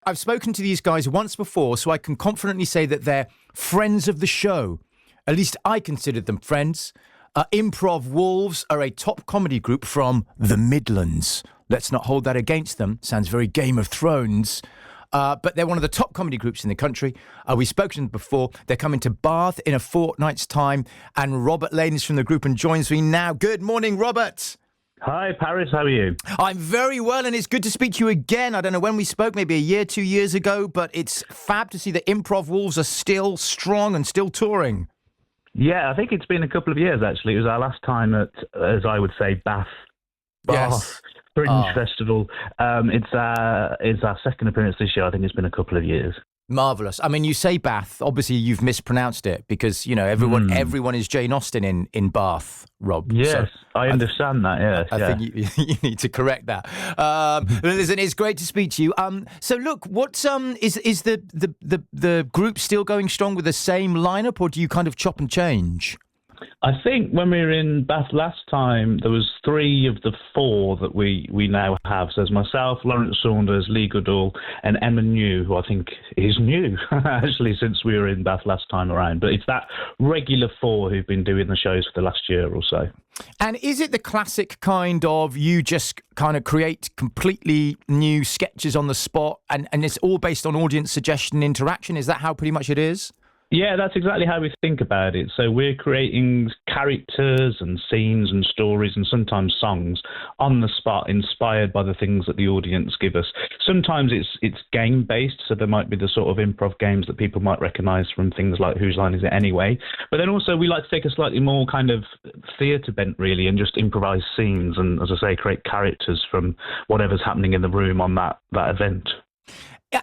I've spoken to these guys once before, so I can confidently say that they're friends of the show. At least I considered them friends. Improv Wolves are a top comedy group from the Midlands. Let's not hold that against them. Sounds very Game of Thrones. But they're one of the top comedy groups in the country. We've spoken to them before. They're coming to Bath in a fortnight's time. And Robert Lane is from the group and joins me now. Good morning, Robert. Hi, Paris. How are you? I'm very well, and it's good to speak to you again. I don't know when we spoke, maybe a year, 2 years ago, but it's fab to see that Improv Wolves are still strong and still touring. Yeah, I think it's been a couple of years, actually. It was our last time at, as I would say, Bath Yes. Fringe Festival. It's our second appearance this year. I think it's been a couple of years. Marvellous. I mean, you say Bath. Obviously, you've mispronounced it because, you know, everyone is Jane Austen in Bath, Rob. Yes, So I understand that, yes. I think you need to correct that. Listen, it's great to speak to you. So look, what's is the group still going strong with the same lineup, or do you kind of chop and change? I think when we were in Bath last time, there was 3 of the 4 that we now have. So there's myself, Lawrence Saunders, Lee Goodall, and Emma New, who I think is new, actually, since we were in Bath last time around. But it's that regular 4 who've been doing the shows for the last year or so. And is it the classic kind of you just kind of create completely new sketches on the spot and it's all based on audience suggestion and interaction? Is that how pretty much it is? Yeah, that's exactly how we think about it. So we're creating characters and scenes and stories and sometimes songs on the spot, inspired by the things that the audience give us. Sometimes it's game-based, so there might be the sort of improv games that people might recognise from things like Whose Line Is It Anyway? But then also we like to take a slightly more kind of theatre bent, really, and just improvise scenes and, as I say, create characters from whatever's happening in the room on that event.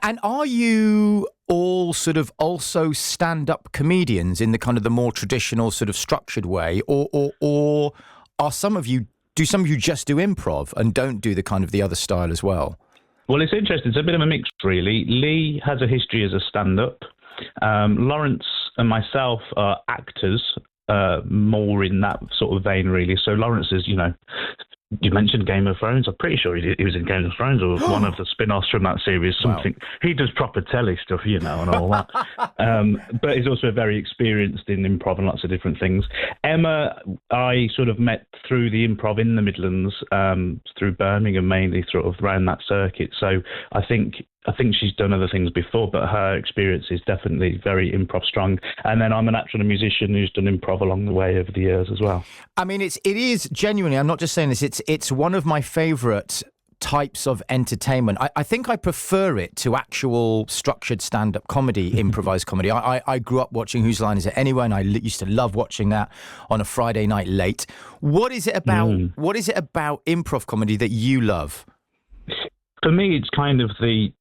And are you all sort of also stand-up comedians in the kind of the more traditional sort of structured way, or are some of you just do improv and don't do the kind of the other style as well? Well, it's interesting. It's a bit of a mix, really. Lee has a history as a stand-up. Lawrence and myself are actors, more in that sort of vein, really. So Lawrence is, you mentioned Game of Thrones. I'm pretty sure he was in Game of Thrones or one of the spin-offs from that series. Something. Wow. He does proper telly stuff, and all that. But he's also very experienced in improv and lots of different things. Emma, I sort of met through the improv in the Midlands, through Birmingham mainly, sort of around that circuit. So I think she's done other things before, but her experience is definitely very improv strong. And then I'm an actor and a musician who's done improv along the way over the years as well. I mean, it is genuinely, I'm not just saying this, it's one of my favourite types of entertainment. I think I prefer it to actual structured stand-up comedy, improvised comedy. I grew up watching Whose Line Is It Anyway? And I used to love watching that on a Friday night late. What is it about improv comedy that you love? For me, it's kind of the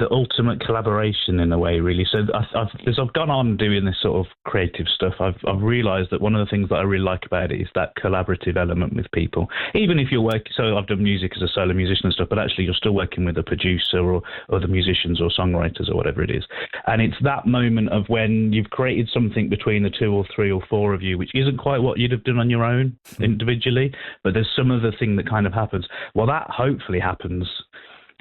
ultimate collaboration in a way, really. So as I've gone on doing this sort of creative stuff, I've realised that one of the things that I really like about it is that collaborative element with people. Even if you're working, so I've done music as a solo musician and stuff, but actually you're still working with a producer or other musicians or songwriters or whatever it is. And it's that moment of when you've created something between the 2 or 3 or 4 of you, which isn't quite what you'd have done on your own individually, but there's some other thing that kind of happens. Well, that hopefully happens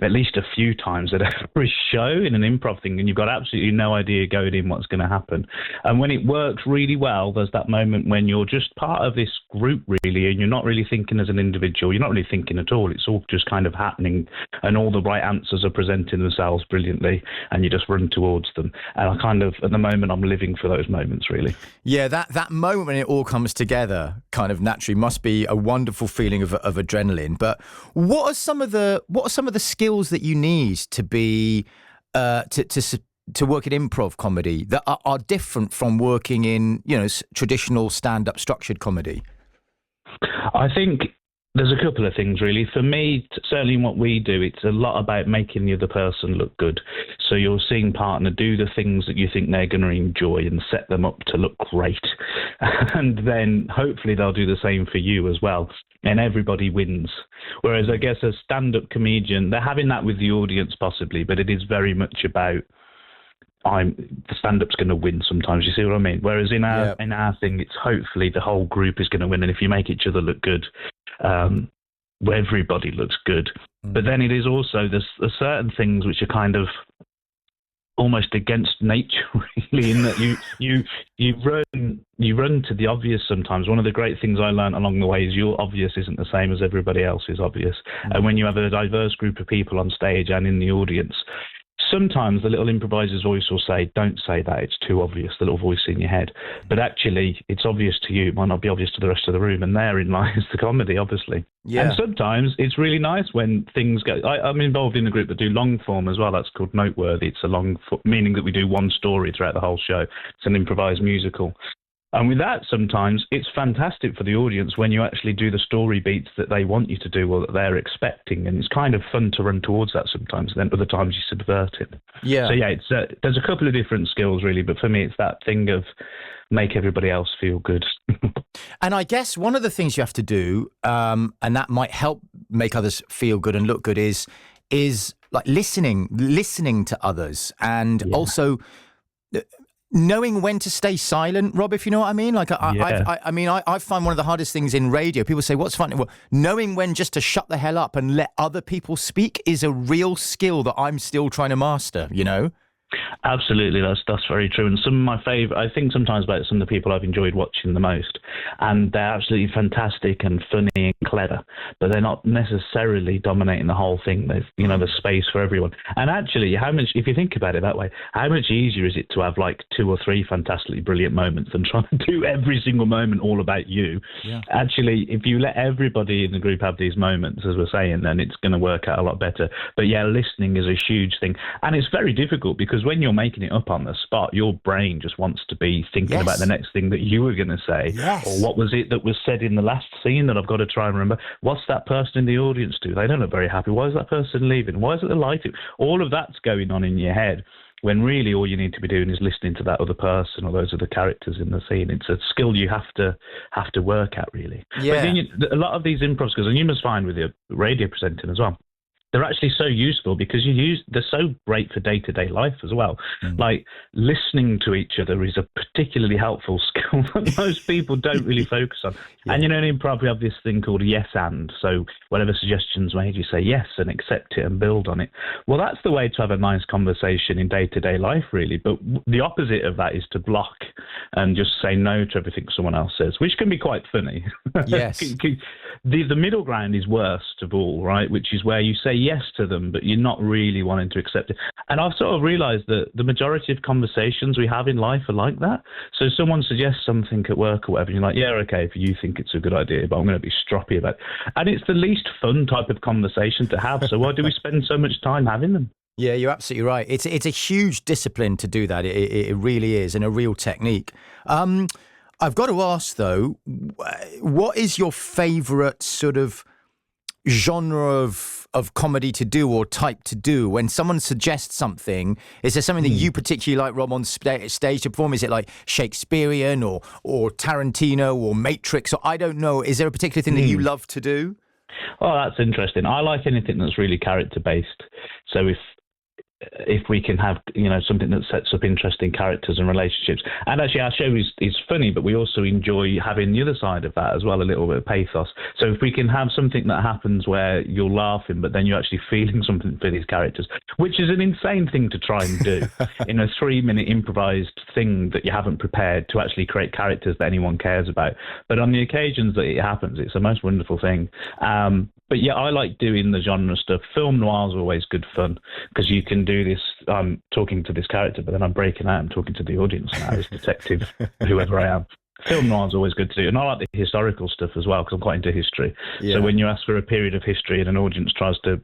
at least a few times at every show in an improv thing, and you've got absolutely no idea going in what's going to happen. And when it works really well, there's that moment when you're just part of this group, really, and you're not really thinking as an individual. You're not really thinking at all. It's all just kind of happening, and all the right answers are presenting themselves brilliantly, and you just run towards them. And I kind of, at the moment, I'm living for those moments, really. Yeah, that moment when it all comes together kind of naturally must be a wonderful feeling of adrenaline. But what are some of the skills that you need to be to work in improv comedy that are different from working in traditional stand-up structured comedy? I think there's a couple of things, really. For me, certainly in what we do, it's a lot about making the other person look good. So your scene partner do the things that you think they're going to enjoy and set them up to look great. And then hopefully they'll do the same for you as well. And everybody wins. Whereas I guess a stand-up comedian, they're having that with the audience possibly, but it is very much about the stand-up's going to win sometimes, you see what I mean? Whereas in our thing, it's hopefully the whole group is going to win. And if you make each other look good, everybody looks good. But then it is also, there's certain things which are kind of almost against nature, really, in that you run to the obvious sometimes. One of the great things I learned along the way is your obvious isn't the same as everybody else's obvious. And when you have a diverse group of people on stage and in the audience, sometimes the little improviser's voice will say, don't say that, it's too obvious, the little voice in your head. But actually, it's obvious to you, it might not be obvious to the rest of the room, and therein lies the comedy, obviously. Yeah. And sometimes it's really nice when things go... I'm involved in a group that do long form as well, that's called Noteworthy. It's a long meaning that we do one story throughout the whole show. It's an improvised musical. And with that, sometimes it's fantastic for the audience when you actually do the story beats that they want you to do or that they're expecting. And it's kind of fun to run towards that sometimes. Then other times you subvert it. Yeah. So, yeah, there's a couple of different skills, really. But for me, it's that thing of make everybody else feel good. And I guess one of the things you have to do, and that might help make others feel good and look good, is like listening to others, and also knowing when to stay silent, Rob, if you know what I mean. Like, I find one of the hardest things in radio, people say, what's funny? Well, knowing when just to shut the hell up and let other people speak is a real skill that I'm still trying to master, you know? Absolutely, that's very true. And some of my favourite, I think sometimes about some of the people I've enjoyed watching the most, and they're absolutely fantastic and funny and clever, but they're not necessarily dominating the whole thing. There's, there's space for everyone. And actually, if you think about it that way, how much easier is it to have like 2 or 3 fantastically brilliant moments than trying to do every single moment all about you? Yeah. Actually, if you let everybody in the group have these moments, as we're saying, then it's going to work out a lot better. But yeah, listening is a huge thing. And it's very difficult because when you're making it up on the spot, your brain just wants to be thinking about the next thing that you were going to say. Yes. Or what was it that was said in the last scene that I've got to try and remember? What's that person in the audience do? They don't look very happy. Why is that person leaving? Why is it the lighting? All of that's going on in your head, when really all you need to be doing is listening to that other person or those other characters in the scene. It's a skill you have to work at, really. Yeah. But a lot of these improv skills, and you must find with your radio presenting as well, they're actually so useful because they're so great for day-to-day life as well. Like, listening to each other is a particularly helpful skill that most people don't really focus on. Yeah. And, in improv, we have this thing called yes and. So whatever suggestion's made, you say yes and accept it and build on it. Well, that's the way to have a nice conversation in day-to-day life, really. But the opposite of that is to block and just say no to everything someone else says, which can be quite funny. Yes. The middle ground is worst of all, right? Which is where you say yes to them, but you're not really wanting to accept it. And I've sort of realized that the majority of conversations we have in life are like that. So someone suggests something at work or whatever, and you're like, yeah, okay, if you think it's a good idea, but I'm going to be stroppy about it. And it's the least fun type of conversation to have. So why do we spend so much time having them? Yeah, you're absolutely right. It's a huge discipline to do that. It really is, and a real technique. I've got to ask, though, what is your favourite sort of genre of comedy to do or type to do? When someone suggests something, is there something that you particularly like, Rob, on stage to perform? Is it like Shakespearean or Tarantino or Matrix, or I don't know? Is there a particular thing that you love to do? Oh, that's interesting. I like anything that's really character-based. So if we can have, something that sets up interesting characters and relationships. And actually our show is funny, but we also enjoy having the other side of that as well, a little bit of pathos. So if we can have something that happens where you're laughing, but then you're actually feeling something for these characters, which is an insane thing to try and do in a 3-minute improvised thing that you haven't prepared to actually create characters that anyone cares about. But on the occasions that it happens, it's the most wonderful thing. But yeah, I like doing the genre stuff. Film noir is always good fun because you can do this. I'm talking to this character, but then I'm breaking out and talking to the audience now as detective, whoever I am. Film noir is always good to do. And I like the historical stuff as well because I'm quite into history. Yeah. So when you ask for a period of history and an audience tries to,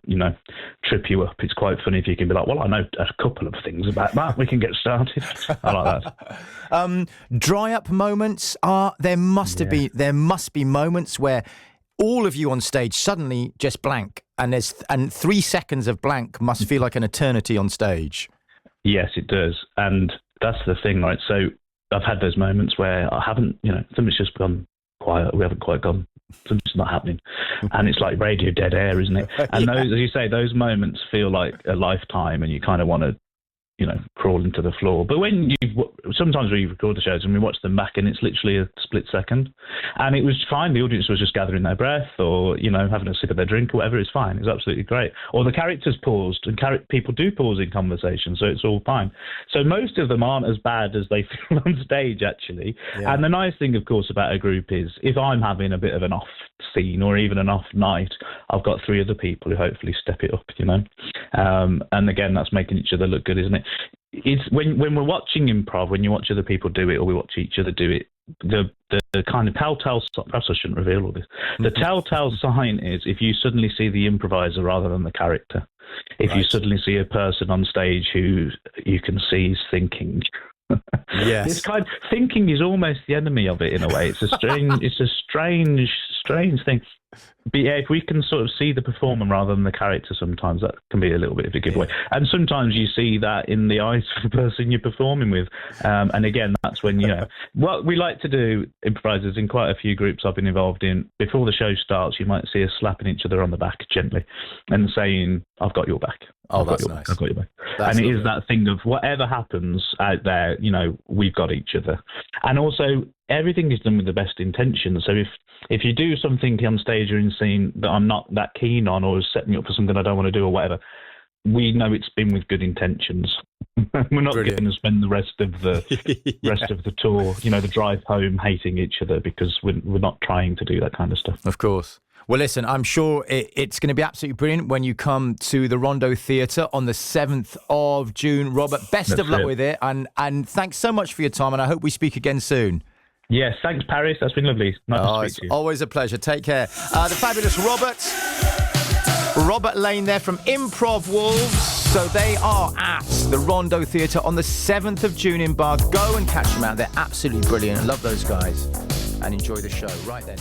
trip you up, it's quite funny if you can be like, well, I know a couple of things about that. We can get started. I like that. Dry up moments there must be moments where all of you on stage suddenly just blank, and 3 seconds of blank must feel like an eternity on stage. Yes, it does. And that's the thing, right? So I've had those moments where I haven't, something's just gone quiet. We haven't quite gone. Something's not happening. And it's like radio dead air, isn't it? And those, as you say, those moments feel like a lifetime, and you kind of want to crawling to the floor. But sometimes we record the shows and we watch them back, and it's literally a split second, and it was fine. The audience was just gathering their breath, or having a sip of their drink or whatever. It's fine. It's absolutely great. Or the characters paused, and people do pause in conversation, so it's all fine. So most of them aren't as bad as they feel on stage, actually. Yeah. And the nice thing, of course, about a group is if I'm having a bit of an off scene or even an off night, I've got 3 other people who hopefully step it up, and again, that's making each other look good, isn't it? It's when we're watching improv, when you watch other people do it or we watch each other do it, the kind of telltale, perhaps I shouldn't reveal all this, the telltale sign is if you suddenly see the improviser rather than the character. If you suddenly see a person on stage who you can see is thinking. Yes. This kind of thinking is almost the enemy of it in a way. It's a strange thing. But yeah, if we can sort of see the performer rather than the character, sometimes that can be a little bit of a giveaway. Yeah. And sometimes you see that in the eyes of the person you're performing with. And again, that's when, what we like to do, improvisers, in quite a few groups I've been involved in, before the show starts, you might see us slapping each other on the back gently and saying, I've got your back. Oh, that's nice. I've got your back. And it is that thing of whatever happens out there, we've got each other. And also, everything is done with the best intention. So if you do something on stage or in scene that I'm not that keen on, or is setting me up for something I don't want to do or whatever, we know it's been with good intentions. We're not going to spend the rest of the tour, the drive home hating each other, because we're not trying to do that kind of stuff. Of course. Well, listen, I'm sure it's going to be absolutely brilliant when you come to the Rondo Theatre on the 7th of June. Robert, best of luck with it. And thanks so much for your time, and I hope we speak again soon. Yes, thanks, Paris. That's been lovely. Nice to speak to you. Always a pleasure. Take care. The fabulous Robert Lane there from Improv Wolves. So they are at the Rondo Theatre on the 7th of June in Bath. Go and catch them out. They're absolutely brilliant. I love those guys. And enjoy the show. Right then.